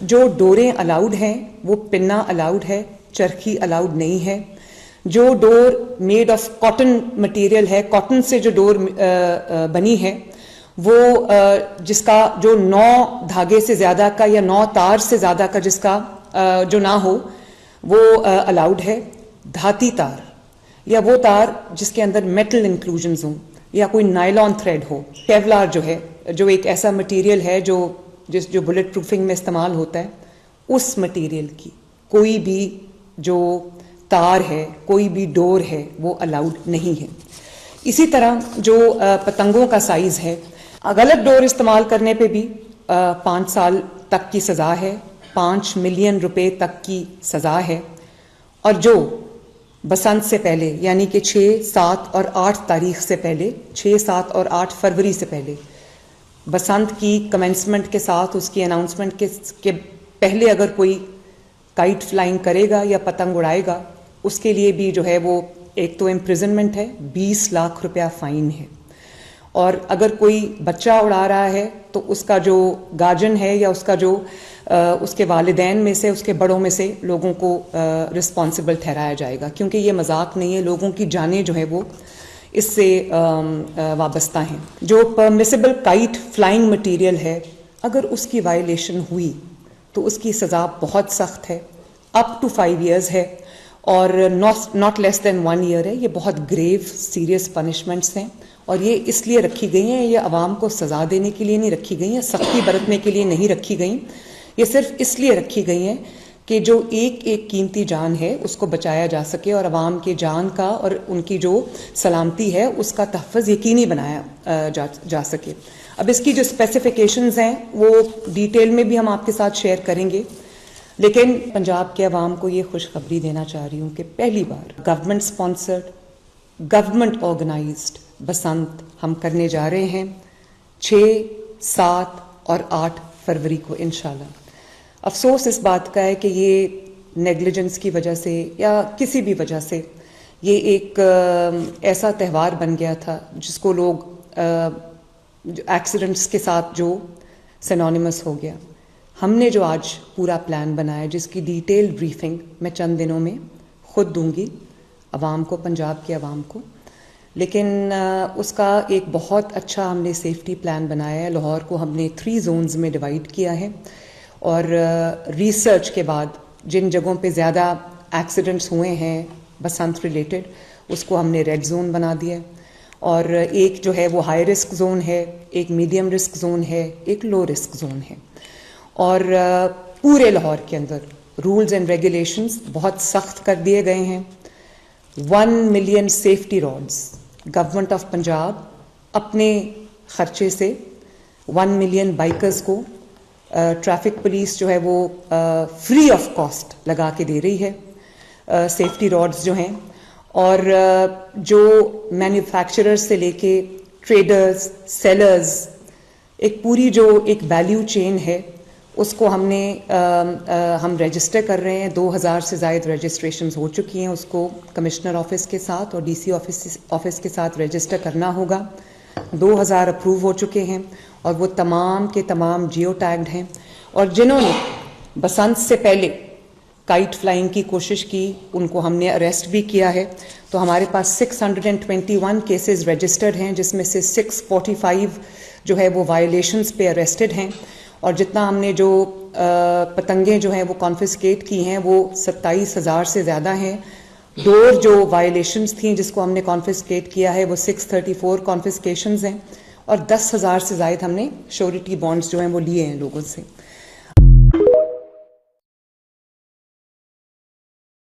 जो डोरें अलाउड हैं वो पिन्ना अलाउड है, चरखी अलाउड नहीं है। जो door made of cotton material है, कॉटन से जो डोर बनी है वो जिसका जो 9 धागे से ज़्यादा का या 9 तार से ज़्यादा का जिसका जो ना हो वो अलाउड है। धाती तार या वो तार जिसके अंदर मेटल इंक्लूजन्स हों या कोई नायलॉन थ्रेड हो। केवलार जो है, जो एक ऐसा मटेरियल है जो बुलेट प्रूफिंग में इस्तेमाल होता है, उस मटेरियल की कोई भी जो तार है, कोई भी डोर है वो अलाउड नहीं है। इसी तरह जो पतंगों का साइज है, गलत डोर इस्तेमाल करने पे भी 5 साल तक की सज़ा है, 5 मिलियन रुपए तक की सज़ा है। और जो बसंत से पहले यानी कि 6, 7 और 8 तारीख से पहले, 6, 7 और 8 फरवरी से पहले, बसंत की कमेंसमेंट के साथ उसकी अनाउंसमेंट के पहले अगर कोई काइट फ्लाइंग करेगा या पतंग उड़ाएगा, उसके लिए भी जो है वो एक तो इम्प्रिजनमेंट है, 20 लाख रुपया फाइन है। और अगर कोई बच्चा उड़ा रहा है तो उसका जो गार्जियन है या उसका जो उसके वालिदैन में से, उसके बड़ों में से लोगों को रिस्पॉन्सिबल ठहराया जाएगा, क्योंकि ये मजाक नहीं है, लोगों की जानें जो है वो इससे वाबस्ता हैं। जो परमिसिबल काइट फ्लाइंग मटेरियल है, अगर उसकी वायलेशन हुई तो उसकी सज़ा बहुत सख्त है, अप टू 5 years है और नॉट लेस देन 1 year है। ये बहुत ग्रेव सीरियस पनिशमेंट्स हैं और ये इसलिए रखी गई हैं, ये अवाम को सज़ा देने के लिए नहीं रखी गई हैं, सख्ती बरतने के लिए नहीं रखी गई। ये सिर्फ इसलिए रखी गई हैं कि जो एक एक कीमती जान है उसको बचाया जा सके और अवाम के जान का और उनकी जो सलामती है उसका तहफ़्फ़ुज़ यकीनी बनाया जा सके। अब इसकी जो स्पेसिफिकेशंस हैं वो डिटेल में भी हम आपके साथ शेयर करेंगे, लेकिन पंजाब के अवाम को ये खुशखबरी देना चाह रही हूँ कि पहली बार गवर्नमेंट स्पॉन्सर्ड, गवर्नमेंट ऑर्गेनाइज्ड बसंत हम करने जा रहे हैं 6, 7 और 8 फरवरी को इंशाल्लाह। अफसोस इस बात का है कि ये नेग्लिजेंस की वजह से या किसी भी वजह से ये एक ऐसा त्यौहार बन गया था जिसको लोग एक्सीडेंट्स के साथ जो सिनोनिमस हो गया। हमने जो आज पूरा प्लान बनाया, जिसकी डिटेल ब्रीफिंग मैं चंद दिनों में खुद दूंगी अवाम को, पंजाब के अवाम को, लेकिन उसका एक बहुत अच्छा हमने सेफ्टी प्लान बनाया है। लाहौर को हमने 3 जोन्स में डिवाइड किया है और रिसर्च के बाद जिन जगहों पे ज़्यादा एक्सीडेंट्स हुए हैं बसंत रिलेटेड, उसको हमने रेड जोन बना दिया है। और एक जो है वो हाई रिस्क जोन है, एक मीडियम रिस्क जोन है, एक लो रिस्क जोन है। और पूरे लाहौर के अंदर रूल्स एंड रेगुलेशंस बहुत सख्त कर दिए गए हैं। 1 million safety rods government of Punjab अपने खर्चे से 1 मिलियन बाइकर्स को ट्रैफिक पुलिस जो है वो फ्री ऑफ कॉस्ट लगा के दे रही है सेफ्टी रॉड्स जो हैं। और जो मैन्युफैक्चरर्स से लेके ट्रेडर्स, सेलर्स, एक पूरी जो एक वैल्यू चेन है उसको हम रजिस्टर कर रहे हैं। 2000 से ज़ायद रजिस्ट्रेशंस हो चुकी हैं, उसको कमिश्नर ऑफिस के साथ और डीसी ऑफिस के साथ रजिस्टर करना होगा। 2000 अप्रूव हो चुके हैं और वो तमाम के तमाम जियो टैग्ड हैं। और जिन्होंने बसंत से पहले काइट फ्लाइंग की कोशिश की उनको हमने अरेस्ट भी किया है। तो हमारे पास 621 केसेस रजिस्टर्ड हैं, जिसमें से 645 जो है वो वायलेशंस पे अरेस्टेड हैं। और जितना हमने जो पतंगें जो हैं वो कॉन्फिस्केट की हैं वो 27,000 से ज़्यादा हैं। डोर जो वायलेशंस थी जिसको हमने कॉन्फिस्केट किया है वो 634 कॉन्फिस्केशंस हैं और 10,000 से ज़ायद हमने श्योरिटी बॉन्ड्स जो हैं वो लिए हैं लोगों से।